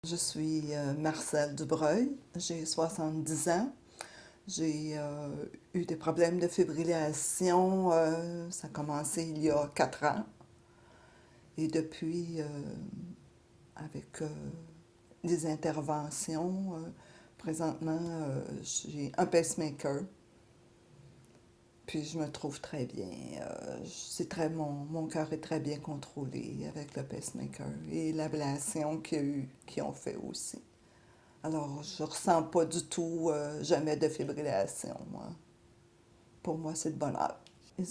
Je suis Marcelle Dubreuil, j'ai 70 ans. J'ai eu des problèmes de fibrillation, ça a commencé il y a 4 ans. Et depuis, avec des interventions, présentement, j'ai un pacemaker. Puis je me trouve très bien. Mon cœur est très bien contrôlé avec le pacemaker et l'ablation qu'ils ont fait aussi. Alors, je ressens pas du tout jamais de fibrillation, moi. Pour moi, c'est le bonheur. Ils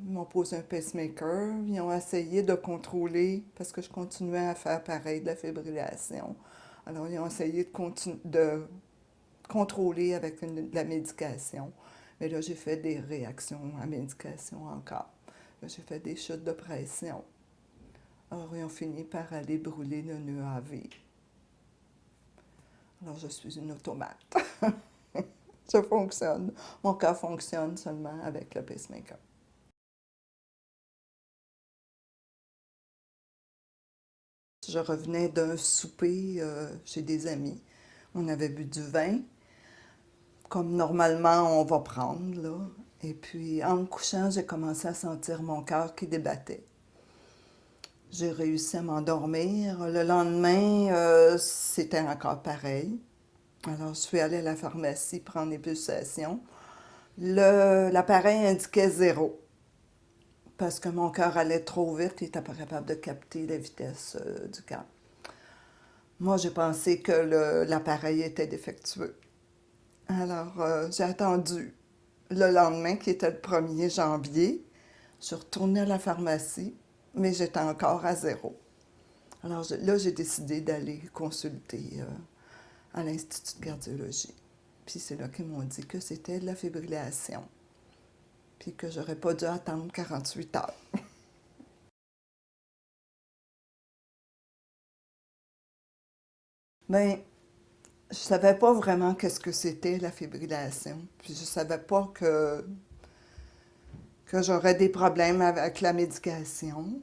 m'ont posé un pacemaker, ils ont essayé de contrôler, parce que je continuais à faire pareil de la fibrillation. Alors, ils ont essayé de contrôler avec de la médication. Mais là, j'ai fait des réactions à la médication encore. Là, j'ai fait des chutes de pression. Alors, ils ont fini par aller brûler le nœud AV. Alors, je suis une automate. Ça fonctionne. Mon cœur fonctionne seulement avec le pacemaker. Je revenais d'un souper chez des amis. On avait bu du vin, comme normalement on va prendre, là. Et puis, en me couchant, j'ai commencé à sentir mon cœur qui débattait. J'ai réussi à m'endormir. Le lendemain, c'était encore pareil. Alors, je suis allée à la pharmacie prendre des pulsations. L'appareil indiquait 0 parce que mon cœur allait trop vite, il n'était pas capable de capter la vitesse du cœur. Moi, j'ai pensé que l'appareil était défectueux. Alors, j'ai attendu le lendemain, qui était le 1er janvier. Je suis retournée à la pharmacie, mais j'étais encore à 0. Alors là, j'ai décidé d'aller consulter à l'Institut de cardiologie. Puis c'est là qu'ils m'ont dit que c'était de la fibrillation, puis que j'aurais pas dû attendre 48 heures. Ben, je savais pas vraiment qu'est-ce que c'était la fibrillation. Puis je savais pas que j'aurais des problèmes avec la médication.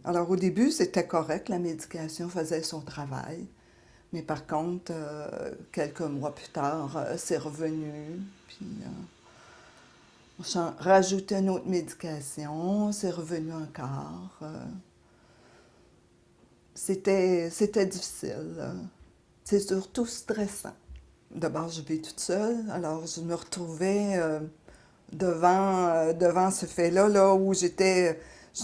Alors au début, c'était correct, la médication faisait son travail. Mais par contre, quelques mois plus tard, c'est revenu. Puis on a rajouté une autre médication, c'est revenu encore. C'était difficile. C'est surtout stressant. D'abord, je vis toute seule, alors je me retrouvais devant ce fait-là, là, où je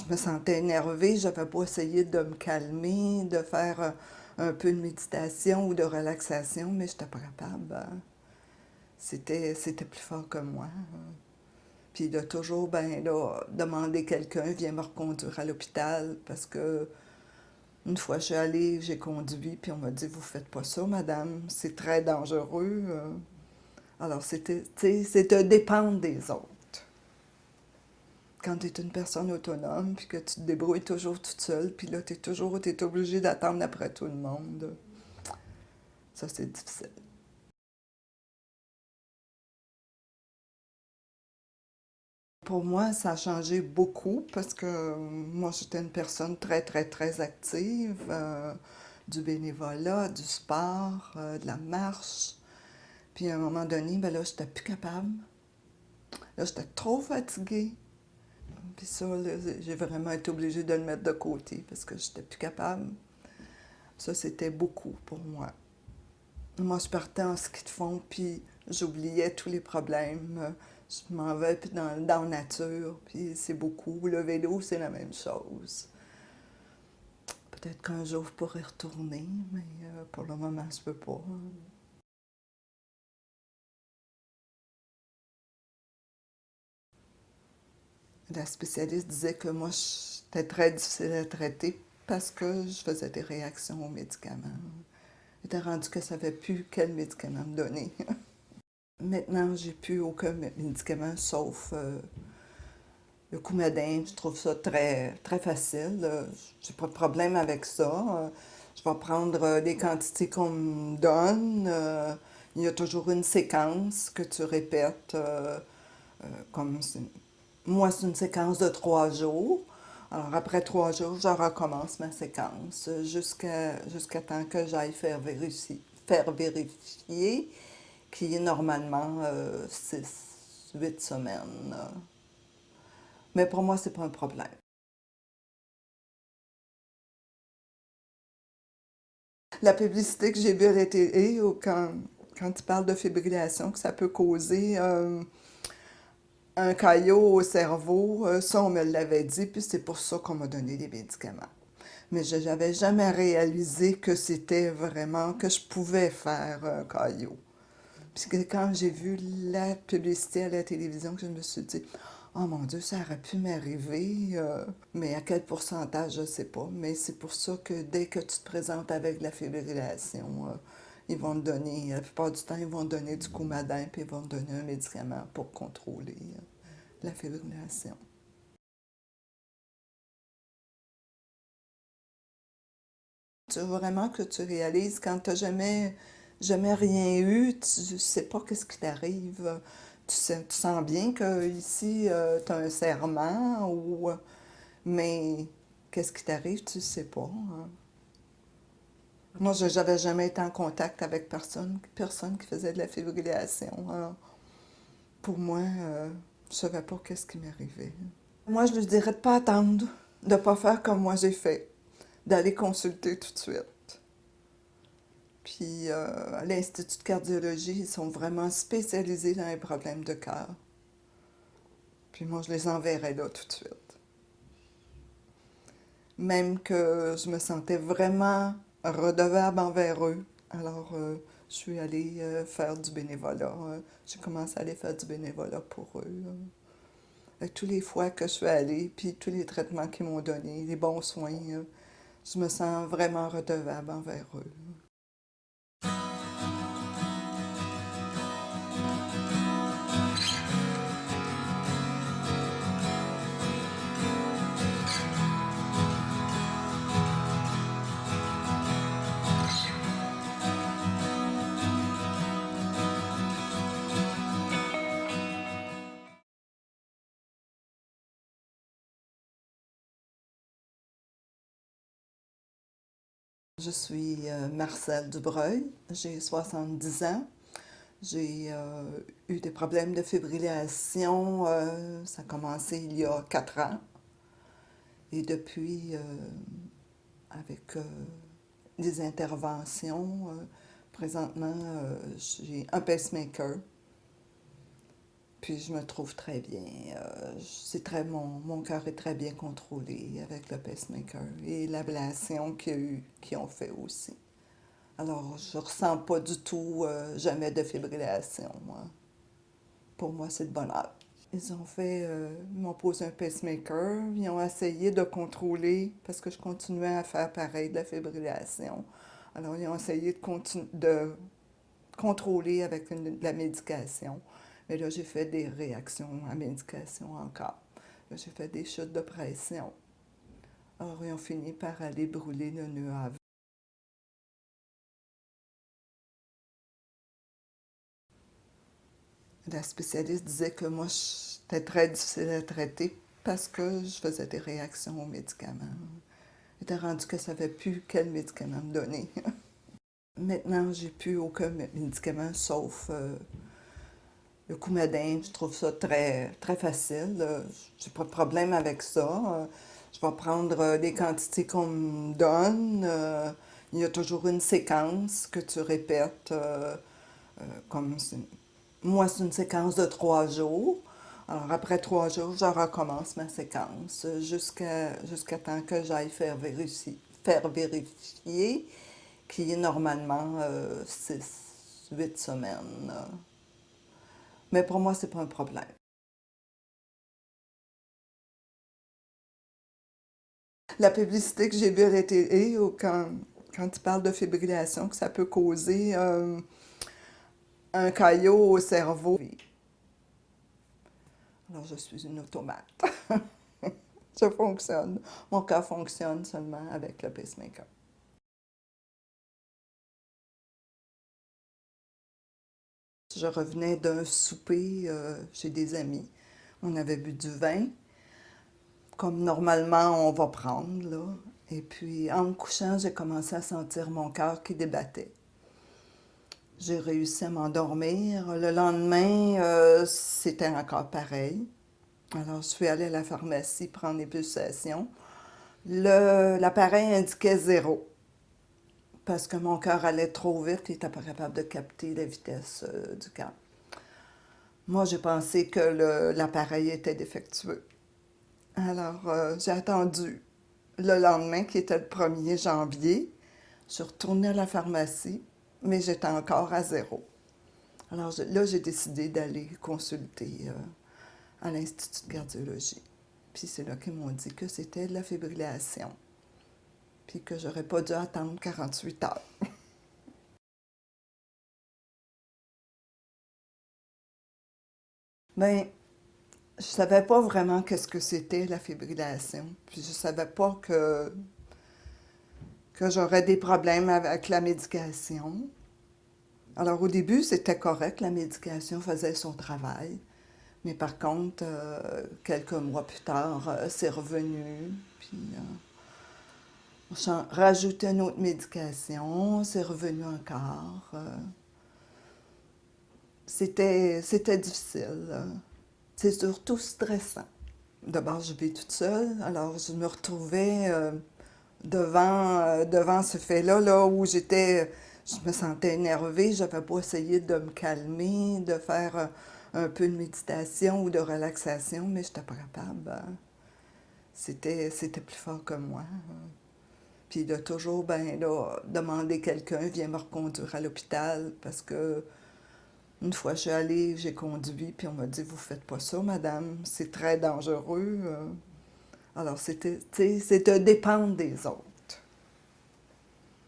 me sentais énervée, j'avais beau essayer de me calmer, de faire un peu de méditation ou de relaxation, mais je n'étais pas capable. C'était plus fort que moi. Puis de toujours, ben là, demander quelqu'un, viens me reconduire à l'hôpital, parce que une fois je suis allée, j'ai conduit, puis on m'a dit, vous faites pas ça, madame, c'est très dangereux. Alors, c'est de dépendre des autres. Quand tu es une personne autonome, puis que tu te débrouilles toujours toute seule, puis là, tu es obligé d'attendre après tout le monde. Ça, c'est difficile. Pour moi, ça a changé beaucoup parce que moi, j'étais une personne très, très, très active. Du bénévolat, du sport, de la marche. Puis à un moment donné, ben là, j'étais plus capable. Là, j'étais trop fatiguée. Puis ça, là, j'ai vraiment été obligée de le mettre de côté parce que j'étais plus capable. Ça, c'était beaucoup pour moi. Moi, je partais en ski de fond, puis j'oubliais tous les problèmes. Je m'en vais puis dans la nature, puis c'est beaucoup. Le vélo, c'est la même chose. Peut-être qu'un jour, je pourrais retourner, mais pour le moment, je peux pas. La spécialiste disait que moi, j'étais très difficile à traiter parce que je faisais des réactions aux médicaments. Elle était rendu que ça ne savait plus quel médicament me donner. Maintenant, j'ai plus aucun médicament sauf le Coumadin. Je trouve ça très, très facile. J'ai pas de problème avec ça. Je vais prendre les quantités qu'on me donne. Il y a toujours une séquence que tu répètes. Comme moi, c'est une séquence de 3 jours. Alors, après 3 jours, je recommence ma séquence jusqu'à temps que j'aille faire vérifier, qui est normalement 6, 8 semaines. Mais pour moi, c'est pas un problème. La publicité que j'ai vue à la télé, ou quand tu parles de fibrillation, que ça peut causer un caillot au cerveau, ça, on me l'avait dit, puis c'est pour ça qu'on m'a donné des médicaments. Mais je n'avais jamais réalisé que c'était vraiment, que je pouvais faire un caillot. Puis que quand j'ai vu la publicité à la télévision, je me suis dit, oh mon Dieu, ça aurait pu m'arriver. Mais à quel pourcentage, je ne sais pas. Mais c'est pour ça que dès que tu te présentes avec la fibrillation, ils vont te donner, la plupart du temps, ils vont te donner du Coumadin, puis ils vont te donner un médicament pour contrôler la fibrillation. Tu veux vraiment que tu réalises quand tu n'as jamais rien eu, tu ne sais pas qu'est-ce qui t'arrive. Tu sens bien que ici, tu as un serment, mais qu'est-ce qui t'arrive, tu ne sais pas, hein. Moi, je n'avais jamais été en contact avec personne qui faisait de la fibrillation. Alors, pour moi, je ne savais pas qu'est-ce qui m'arrivait. Moi, je lui dirais de ne pas attendre, de ne pas faire comme moi j'ai fait, d'aller consulter tout de suite. Puis à l'Institut de cardiologie, ils sont vraiment spécialisés dans les problèmes de cœur. Puis moi, je les enverrais là tout de suite. Même que je me sentais vraiment redevable envers eux. Alors, je suis allée faire du bénévolat. J'ai commencé à aller faire du bénévolat pour eux. Tous les fois que je suis allée, puis tous les traitements qu'ils m'ont donnés, les bons soins, je me sens vraiment redevable envers eux. Je suis Marcelle Dubreuil, j'ai 70 ans. J'ai eu des problèmes de fibrillation, ça a commencé il y a 4 ans. Et depuis, avec des interventions, présentement, j'ai un pacemaker. Puis je me trouve très bien. Mon cœur est très bien contrôlé avec le pacemaker et l'ablation qu'ils ont fait aussi. Alors, je ne ressens pas du tout jamais de fibrillation, moi. Pour moi, c'est le bonheur. Ils m'ont posé un pacemaker, ils ont essayé de contrôler, parce que je continuais à faire pareil de la fibrillation. Alors, ils ont essayé de contrôler avec de la médication. Mais là, j'ai fait des réactions à médication encore. Là, j'ai fait des chutes de pression. Alors, ils ont fini par aller brûler le nœud à. La spécialiste disait que moi, j'étais très difficile à traiter parce que je faisais des réactions aux médicaments. J'étais rendu que ça ne savait plus quel médicament me donner. Maintenant, j'ai plus aucun médicament sauf le Coumadin. Je trouve ça très, très facile. J'ai pas de problème avec ça. Je vais prendre les quantités qu'on me donne. Il y a toujours une séquence que tu répètes comme moi, c'est une séquence de 3 jours. Alors, après 3 jours, je recommence ma séquence jusqu'à temps que j'aille faire vérifier, qui est normalement 6, 8 semaines. Mais pour moi, c'est pas un problème. La publicité que j'ai vue à la télé, ou quand tu parles de fibrillation, que ça peut causer un caillot au cerveau. Alors, je suis une automate. Ça fonctionne. Mon cœur fonctionne seulement avec le pacemaker. Je revenais d'un souper chez des amis. On avait bu du vin. comme normalement on va prendre, là. Et puis, en me couchant, j'ai commencé à sentir mon cœur qui débattait. J'ai réussi à m'endormir. Le lendemain, c'était encore pareil. Alors, je suis allée à la pharmacie prendre des pulsations. L'appareil indiquait 0 parce que mon cœur allait trop vite, il n'était pas capable de capter la vitesse du cœur. Moi, j'ai pensé que l'appareil était défectueux. Alors, j'ai attendu le lendemain, qui était le 1er janvier. Je suis retournée à la pharmacie, mais j'étais encore à 0. Alors là, j'ai décidé d'aller consulter à l'Institut de cardiologie. Puis c'est là qu'ils m'ont dit que c'était de la fibrillation, puis que j'aurais pas dû attendre 48 heures. Bien, je savais pas vraiment qu'est-ce que c'était la fibrillation, puis je savais pas que j'aurais des problèmes avec la médication. Alors au début, c'était correct, la médication faisait son travail. Mais par contre, quelques mois plus tard, c'est revenu. Puis on a rajouté une autre médication, c'est revenu encore. C'était difficile. C'est surtout stressant. D'abord, je vis toute seule, alors je me retrouvais devant ce fait-là, là, où je me sentais énervée, je n'avais pas essayé de me calmer, de faire un peu de méditation ou de relaxation, mais je n'étais pas capable. C'était plus fort que moi. Puis de toujours, ben là, demander quelqu'un, viens me reconduire à l'hôpital, parce que une fois je suis allée, j'ai conduit, puis on m'a dit, vous faites pas ça, madame, c'est très dangereux. Alors, c'est de dépendre des autres.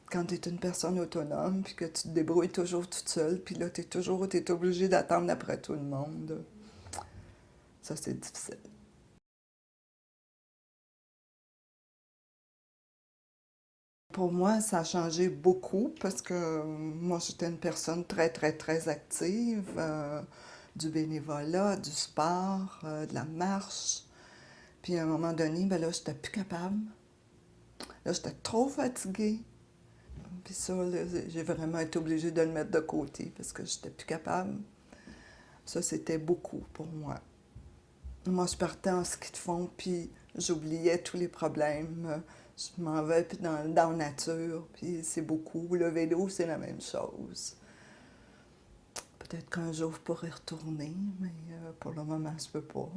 Quand tu es une personne autonome, puis que tu te débrouilles toujours toute seule, puis là, tu es obligé d'attendre après tout le monde. Ça, c'est difficile. Pour moi, ça a changé beaucoup parce que moi, j'étais une personne très, très, très active. Du bénévolat, du sport, de la marche. Puis à un moment donné, ben là, j'étais plus capable. Là, j'étais trop fatiguée. Puis ça, là, j'ai vraiment été obligée de le mettre de côté parce que j'étais plus capable. Ça, c'était beaucoup pour moi. Moi, je partais en ski de fond, puis j'oubliais tous les problèmes. Je m'en vais puis dans la nature, puis c'est beaucoup. Le vélo, c'est la même chose. Peut-être qu'un jour, je pourrais retourner, mais pour le moment, je peux pas.